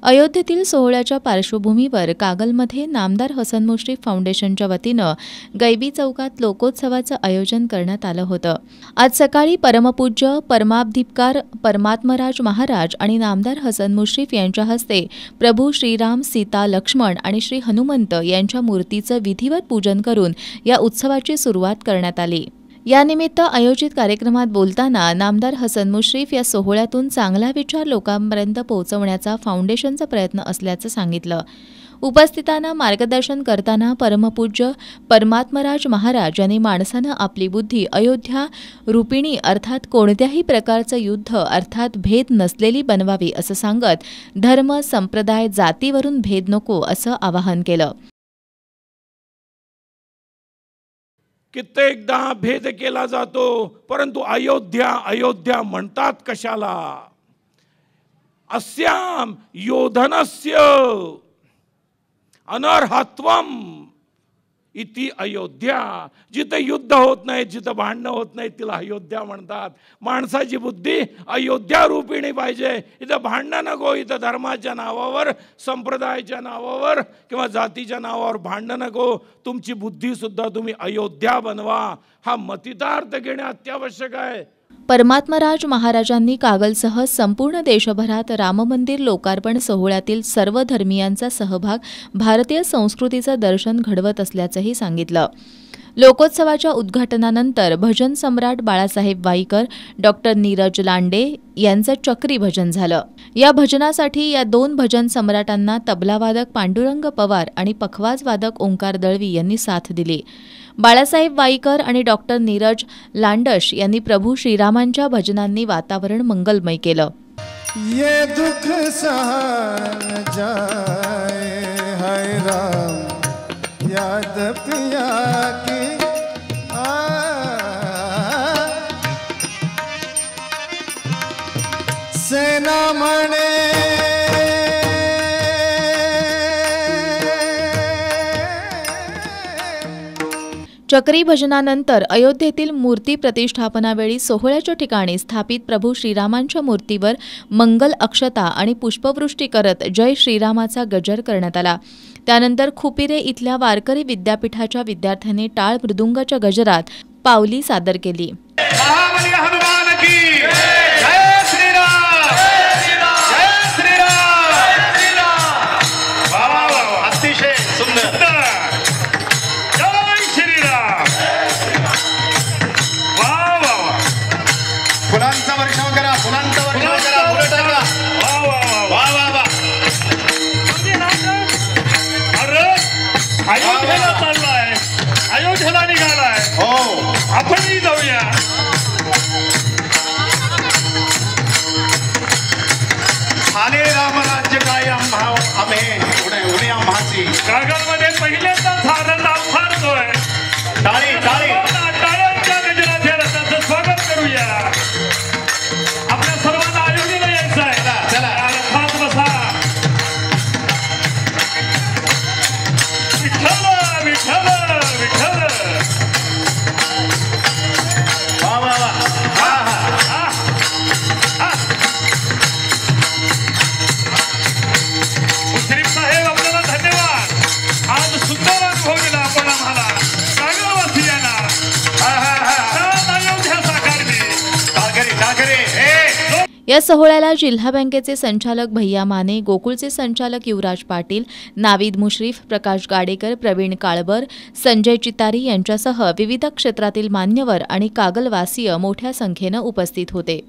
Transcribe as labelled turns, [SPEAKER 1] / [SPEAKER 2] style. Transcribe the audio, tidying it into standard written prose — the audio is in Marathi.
[SPEAKER 1] अयोध्येतील सोहळ्याच्या पार्श्वभूमीवर कागलमध्ये नामदार हसन मुश्रीफ फाउंडेशनच्या वतीनं गैबी चौकात लोकोत्सवाचं आयोजन करण्यात आलं होतं। आज सकाळी परमपूज्य परमाब्धिकार परमात्मराज महाराज आणि नामदार हसन मुश्रीफ यांच्या हस्ते प्रभू श्रीराम, सीता, लक्ष्मण आणि श्री हनुमंत यांच्या मूर्तीचं विधिवत पूजन करून या उत्सवाची सुरुवात करण्यात आली। यानिमित्त आयोजित कार्यक्रमात बोलताना नामदार हसन मुश्रीफ या सोहळ्यातून चांगला विचार लोकांपर्यंत पोहोचवण्याचा फाउंडेशनचा प्रयत्न असल्याचं सांगितलं। उपस्थितांना मार्गदर्शन करताना परमपूज्य परमात्मराज महाराज यांनी माणसानं आपली बुद्धी अयोध्या रूपिणी अर्थात कोणत्याही प्रकारचं युद्ध अर्थात भेद नसलेली बनवावी असं सांगत धर्म, संप्रदाय, जातीवरून भेद नको असं आवाहन केलं।
[SPEAKER 2] कित्येकदा भेद केला जातो, परंतु अयोध्या अयोध्या म्हणतात कशाला? अस्याम योधनस्य अनर्हत्वम इति अयोध्या। जिथे युद्ध होत नाही, जिथे भांडणं होत नाही, तिला अयोध्या म्हणतात। माणसाची बुद्धी अयोध्या रूपिणी पाहिजे। इथं भांडणं नको, इथं धर्माच्या नावावर, संप्रदायाच्या नावावर किंवा जातीच्या नावावर भांडणं नको। तुमची बुद्धी सुद्धा तुम्ही अयोध्या बनवा। हा मतितार्थ घेणे अत्यावश्यक आहे।
[SPEAKER 1] परमात्मराज महाराजांनी कागलसह संपूर्ण देशभरात राममंदिर लोकार्पण सोहळ्यातील सर्व धर्मियांचा सहभाग भारतीय संस्कृतीचं दर्शन घडवत असल्याचंही सांगितलं। लोकोत्सवाच्या उद्घाटनानंतर भजन सम्राट बाळासाहेब वाईकर, डॉक्टर नीरज लांडे यांचं चक्री भजन झालं। या भजनासाठी या दोन भजन सम्राटांना तबलावादक पांडुरंग पवार आणि पखवाजवादक ओंकार दळवी यांनी साथ दिली। बाळासाहेब वाईकर आणि डॉक्टर नीरज लांडश यांनी प्रभू श्रीरामांच्या भजनांनी वातावरण मंगलमय केलं।
[SPEAKER 3] ये दुख सहन जाए हाय राम याद पिया की सेना मणे
[SPEAKER 1] चक्री भजनानंतर अयोध्येतील मूर्ती प्रतिष्ठापनावेळी सोहळ्याच्या ठिकाणी स्थापित प्रभू श्रीरामांच्या मूर्तीवर मंगल अक्षता आणि पुष्पवृष्टी करत जय श्रीरामाचा गजर करण्यात आला। त्यानंतर खुपिरे इथल्या वारकरी विद्यापीठाच्या विद्यार्थ्यांनी टाळ मृदुंगाच्या गजरात पावली सादर केली।
[SPEAKER 3] फुलांचा वर्षाव करा, फुलांचा वर्षाव करा, फुलं टाका। वा वा वा।
[SPEAKER 2] अरे अयोध्येला चाललाय, अयोध्येला निघालाय।
[SPEAKER 3] हो,
[SPEAKER 2] आपणही जाऊया।
[SPEAKER 3] आले रामराज्य काय आम्ही उणे आम्हाची।
[SPEAKER 2] कागलमध्ये पहिल्यांदाच हा रथ फारतोय।
[SPEAKER 3] टाळी टाळी
[SPEAKER 2] टाळ्यांच्या गजरात या रथाचं स्वागत करूया। आपल्या सर्वांना अयोध्येला यायचं आहे।
[SPEAKER 3] चला
[SPEAKER 2] रथात बसा। विठ्ठल विठ्ठल विठ्ठल।
[SPEAKER 3] वा वा वा।
[SPEAKER 2] मुश्रीफ साहेब आपल्याला धन्यवाद। आज सुंदर अनुभव दिला आपण आम्हाला कागलवासियांना। अयोध्या साकारली।
[SPEAKER 1] या सोहळ्याला जिल्हा बँकेचे संचालक भैया माने, गोकुळचे संचालक युवराज पाटील, नावीद मुश्रीफ, प्रकाश गाडेकर, प्रवीण काळबर, संजय चितारी यांच्यासह विविध क्षेत्रातील मान्यवर आणि कागलवासीय मोठ्या संख्येनं उपस्थित होते।